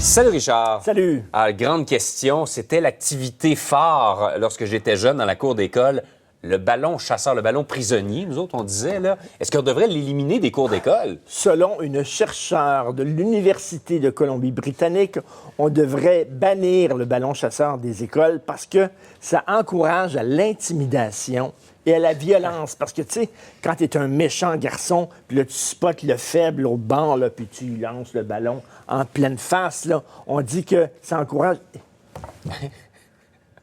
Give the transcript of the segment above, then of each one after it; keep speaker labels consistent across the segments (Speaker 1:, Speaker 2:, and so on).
Speaker 1: Salut Richard.
Speaker 2: Salut.
Speaker 1: Grande question, c'était l'activité phare lorsque j'étais jeune dans la cour d'école, le ballon chasseur, le ballon prisonnier, nous autres on disait, là. Est-ce qu'on devrait l'éliminer des cours d'école?
Speaker 2: Selon une chercheure de l'Université de Colombie-Britannique, on devrait bannir le ballon chasseur des écoles parce que ça encourage à l'intimidation et à la violence. Parce que, tu sais, quand tu es un méchant garçon, puis là, tu spots le faible au bord, là, puis tu lances le ballon en pleine face, là, on dit que ça encourage...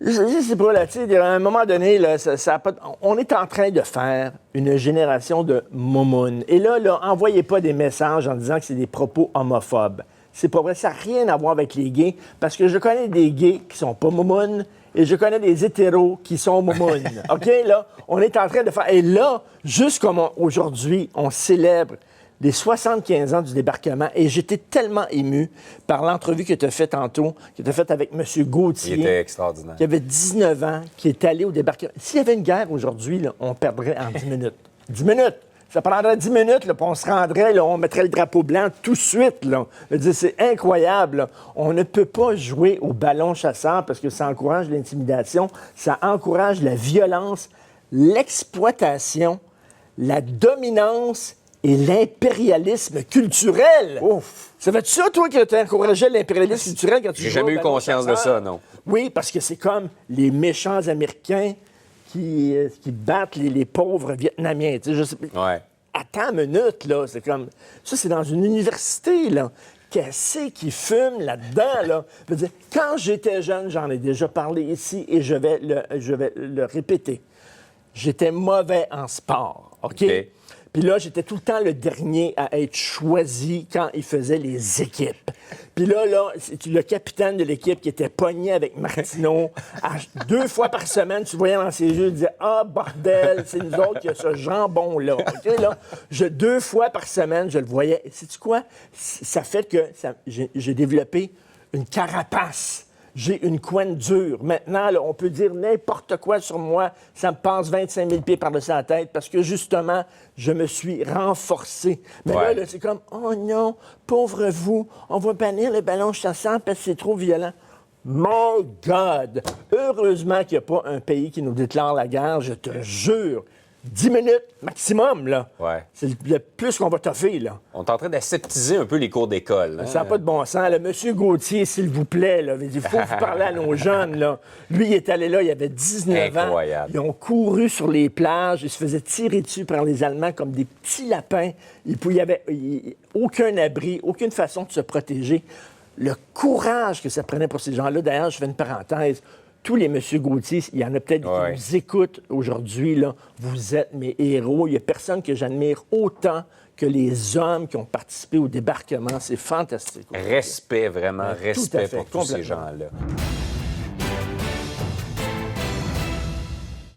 Speaker 2: Je sais pas, là, tu sais, à un moment donné, là, ça a pas... on est en train de faire une génération de momounes. Et là, envoyez pas des messages en disant que c'est des propos homophobes. C'est pas vrai, ça n'a rien à voir avec les gays, parce que je connais des gays qui sont pas momounes, et je connais des hétéros qui sont momounes. OK, là, on est en train de faire... Et là, juste comme aujourd'hui, on célèbre les 75 ans du débarquement, et j'étais tellement ému par l'entrevue que tu as faite tantôt, que tu as faite avec M. Gauthier.
Speaker 1: Il était extraordinaire.
Speaker 2: Qui avait 19 ans, qui est allé au débarquement. S'il y avait une guerre aujourd'hui, là, on perdrait en 10 minutes. 10 minutes! Ça prendrait 10 minutes, là, puis on se rendrait, là, on mettrait le drapeau blanc tout de suite. Là. Je veux dire, c'est incroyable. Là. On ne peut pas jouer au ballon chasseur parce que ça encourage l'intimidation, ça encourage la violence, l'exploitation, la dominance et l'impérialisme culturel. Ouf! Ça fait-tu ça, toi, que tu encourageais l'impérialisme culturel quand tu jouais
Speaker 1: J'ai jamais
Speaker 2: au
Speaker 1: eu
Speaker 2: ballon
Speaker 1: conscience de
Speaker 2: chasseur?
Speaker 1: ça, non.
Speaker 2: Oui, parce que c'est comme les méchants Américains qui battent les pauvres Vietnamiens. Tu sais, je sais...
Speaker 1: Ouais.
Speaker 2: Attends une minute, là. C'est comme... Ça, c'est dans une université, là. Qu'est-ce qui fume là-dedans, là? Je veux dire, quand j'étais jeune, j'en ai déjà parlé ici et je vais le répéter. J'étais mauvais en sport, OK? Puis là, j'étais tout le temps le dernier à être choisi quand ils faisaient les équipes. Puis là, c'est le capitaine de l'équipe qui était pogné avec Martineau. 2 fois par semaine, tu voyais dans ses yeux, il disait « Ah, bordel, c'est nous autres qui a ce jambon-là. Okay, » là, 2 fois par semaine, je le voyais. Et sais-tu quoi? Ça fait que j'ai développé une carapace. J'ai une couenne dure. Maintenant, là, on peut dire n'importe quoi sur moi. Ça me passe 25 000 pieds par-dessus la tête parce que, justement, je me suis renforcé. Mais là, c'est comme, oh non, pauvre vous, on va bannir le ballon chassant parce que c'est trop violent. My God! Heureusement qu'il n'y a pas un pays qui nous déclare la guerre, je te jure. 10 minutes maximum, là.
Speaker 1: Ouais.
Speaker 2: C'est le plus qu'on va toffer, là.
Speaker 1: On est en train d'aseptiser un peu les cours d'école. Hein?
Speaker 2: Ça n'a pas de bon sens. Monsieur Gauthier, s'il vous plaît, là, il faut vous parler à nos jeunes. Là. Lui, il est allé là, il avait 19
Speaker 1: Incroyable.
Speaker 2: ans. Ils ont couru sur les plages, ils se faisaient tirer dessus par les Allemands comme des petits lapins. Il n'y avait aucun abri, aucune façon de se protéger. Le courage que ça prenait pour ces gens-là, d'ailleurs, je fais une parenthèse, tous les Monsieur Gauthier, il y en a peut-être qui nous écoutent aujourd'hui, là. Vous êtes mes héros. Il n'y a personne que j'admire autant que les hommes qui ont participé au débarquement. C'est fantastique.
Speaker 1: Respect, vraiment, respect pour tous ces
Speaker 2: complètement.
Speaker 1: gens-là.